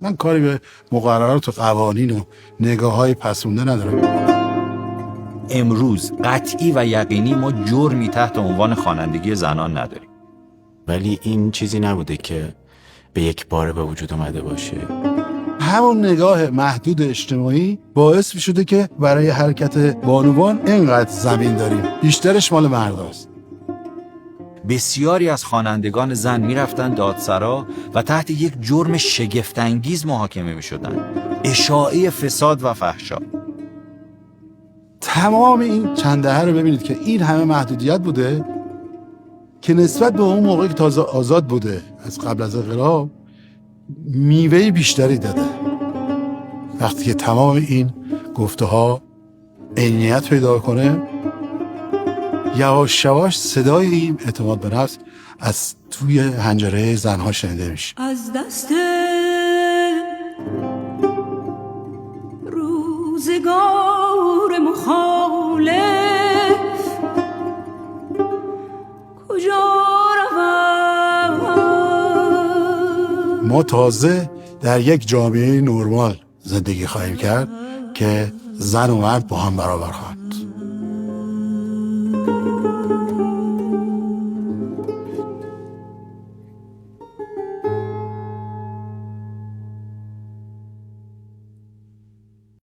من کاری به مقررات و قوانین و نگاه‌های پسونده ندارم. امروز قطعی و یقینی ما جرمی تحت عنوان خوانندگی زنان نداریم. ولی این چیزی نبوده که به یک باره به وجود اومده باشه. همون نگاه محدود اجتماعی باعث می شده که برای حرکت بانوان اینقدر زمین داریم. بیشترش مال مرداست. بسیاری از خوانندگان زن میرفتن دادسرا و تحت یک جرم شگفت‌انگیز محاکمه میشدن: اشاعه فساد و فحشا. تمام این چند دهه رو ببینید که این همه محدودیت بوده که نسبت به اون موقعی که تازه آزاد بوده از قبل از انقلاب میوه بیشتری داده. وقتی که تمام این گفته ها عینیت پیدا کنه، یواش یواش صدای این اعتماد به نفس از توی حنجره زنها شنیده میشه. از دست روزگار مخالف کجا روم؟ ما تازه در یک جامعه نرمال زندگی خواهیم کرد که زن و مرد با هم برابر خواهند.